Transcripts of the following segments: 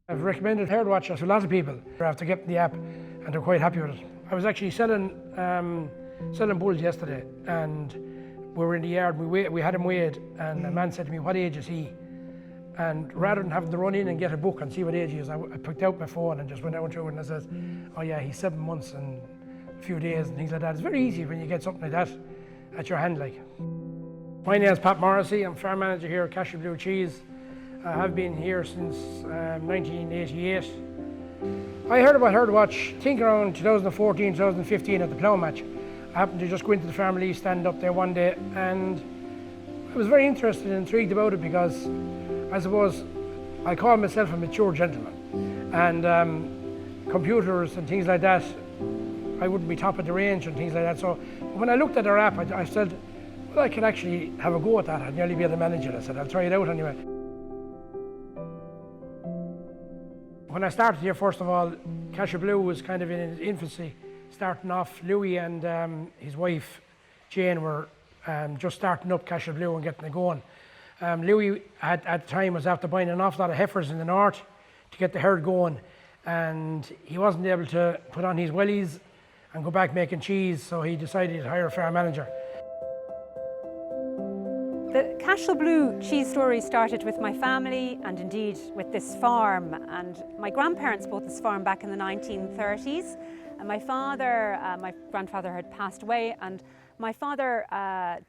I've recommended Herdwatch to a lot of people after getting the app, and they're quite happy with it. I was actually selling bulls yesterday, and we were in the yard. We had him weighed, and a man said to me, "What age is he?" And rather than having to run in and get a book and see what age he is, I picked out my phone and just went down through it, and I said, "Oh yeah, he's 7 months and a few days," and things like that. It's very easy when you get something like that at your hand. Like, my name is Pat Morrissey. I'm farm manager here at Cashel Blue Cheese. I have been here since 1988. I heard about Herdwatch, I think around 2014, 2015 at the plough match. I happened to just go into the family stand up there one day, and I was very interested and intrigued about it because I suppose I call myself a mature gentleman, and computers and things like that, I wouldn't be top of the range and things like that. So when I looked at their app, I said, well, I could actually have a go at that. I'd nearly be able to manage it. I said, I'll try it out anyway. When I started here, first of all, Cashel Blue was kind of in its infancy. Starting off, Louis and his wife Jane were just starting up Cashel Blue and getting it going. Louis at the time was after buying an awful lot of heifers in the north to get the herd going, and he wasn't able to put on his wellies and go back making cheese, so he decided to hire a farm manager. The Cashel Blue cheese story started with my family and indeed with this farm. And my grandparents bought this farm back in the 1930s. And my grandfather had passed away, and my father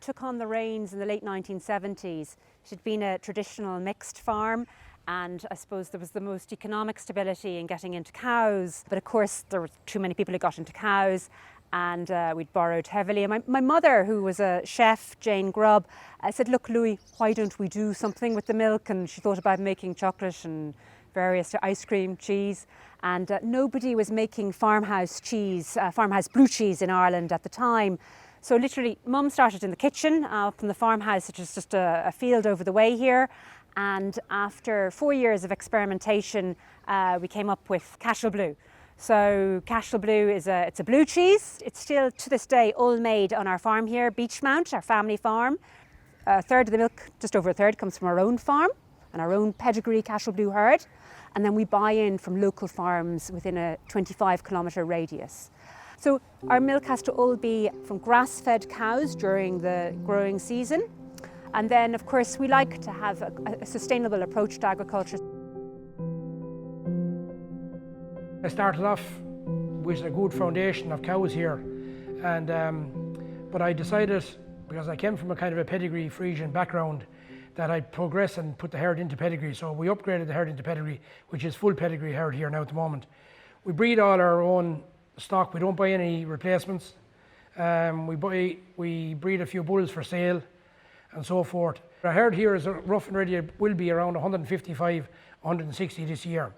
took on the reins in the late 1970s. It had been a traditional mixed farm, and I suppose there was the most economic stability in getting into cows. But of course, there were too many people who got into cows, and we'd borrowed heavily. And my mother, who was a chef, Jane Grubb, said, "Look, Louis, why don't we do something with the milk?" And she thought about making chocolate and various ice cream, cheese. And nobody was making farmhouse cheese, farmhouse blue cheese in Ireland at the time. So literally, Mum started in the kitchen up in the farmhouse, which is just a field over the way here. And after 4 years of experimentation, we came up with Cashel Blue. So Cashel Blue it's a blue cheese. It's still to this day all made on our farm here, Beechmount, our family farm. A third of the milk, just over a third, comes from our own farm and our own pedigree Cashel Blue herd. And then we buy in from local farms within a 25-kilometre radius. So our milk has to all be from grass-fed cows during the growing season. And then, of course, we like to have a sustainable approach to agriculture. I started off with a good foundation of cows here, and but I decided, because I came from a kind of a pedigree Frisian background, that I'd progress and put the herd into pedigree. So we upgraded the herd into pedigree, which is full pedigree herd here now at the moment. We breed all our own stock. We don't buy any replacements. We breed a few bulls for sale and so forth. Our herd here is rough and ready, will be around 155, 160 this year.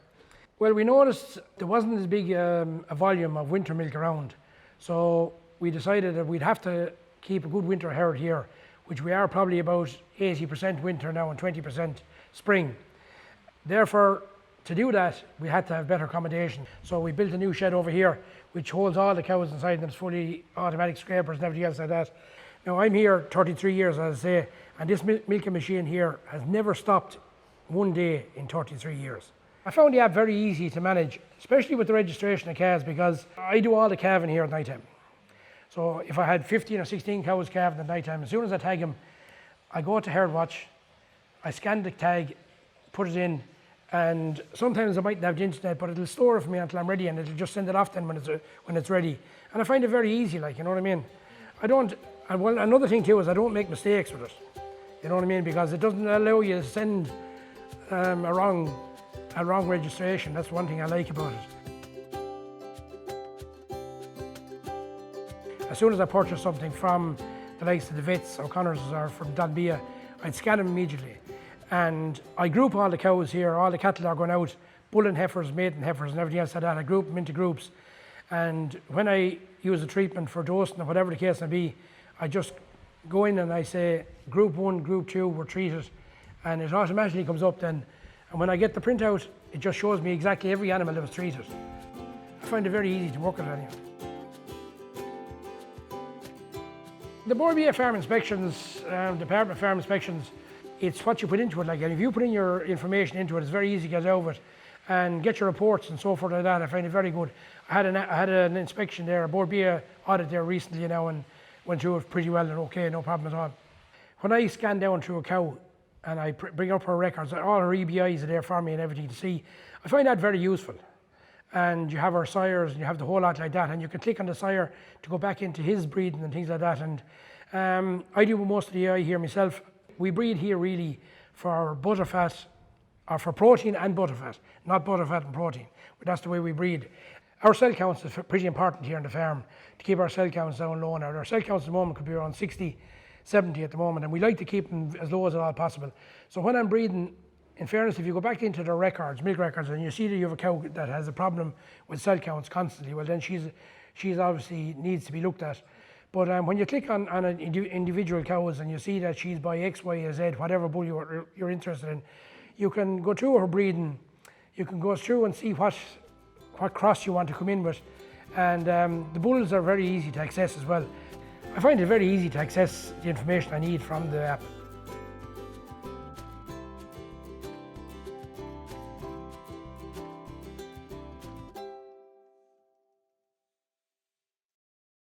Well, we noticed there wasn't as big a volume of winter milk around, so we decided that we'd have to keep a good winter herd here, which we are probably about 80% winter now and 20% spring. Therefore, to do that, we had to have better accommodation. So we built a new shed over here, which holds all the cows inside, and it's fully automatic scrapers and everything else like that. Now, I'm here 33 years, as I say, and this milking machine here has never stopped one day in 33 years. I found the app very easy to manage, especially with the registration of calves, because I do all the calving here at night time. So if I had 15 or 16 cows calving at night time, as soon as I tag them, I go to Herdwatch, I scan the tag, put it in, and sometimes I mightn't have the internet, but it'll store it for me until I'm ready, and it'll just send it off then when it's ready. And I find it very easy, like, you know what I mean? And well, another thing too is I don't make mistakes with it, you know what I mean? Because it doesn't allow you to send a wrong registration. That's one thing I like about it. As soon as I purchase something from the likes of the Vits, O'Connor's, or from Donbia, I'd scan them immediately. And I group all the cows here, all the cattle are going out, bull and heifers, maiden heifers and everything else like that. I group them into groups. And when I use a treatment for dosing or whatever the case may be, I just go in and I say, group 1, group 2 were treated, and it automatically comes up then. And when I get the printout, it just shows me exactly every animal that was treated. I find it very easy to work with it anyway. The Board BA Farm Inspections, Department of Farm Inspections, it's what you put into it. Like, and if you put in your information into it, it's very easy to get out of it. and get your reports and so forth like that. I find it very good. I had an inspection there, a Board B audit there recently now, and went through it pretty well and okay, no problem at all. When I scan down through a cow and I bring up her records, all her EBIs are there for me and everything to see, I find that very useful. And you have our sires and you have the whole lot like that, and you can click on the sire to go back into his breeding and things like that. And I do most of the AI here myself. We breed here really for butterfat, or for protein and butterfat, not butterfat and protein. But that's the way we breed. Our cell counts is pretty important here on the farm to keep our cell counts down low. Now our cell counts at the moment could be around 60, 70 at the moment, and we like to keep them as low as at all possible. So when I'm breeding, in fairness, if you go back into the records, milk records, and you see that you have a cow that has a problem with cell counts constantly, well then she's obviously needs to be looked at. But when you click on an individual cows and you see that she's by X, Y, or Z, whatever bull you're interested in, you can go through her breeding, you can go through and see what cross you want to come in with. And the bulls are very easy to access as well. I find it very easy to access the information I need from the app.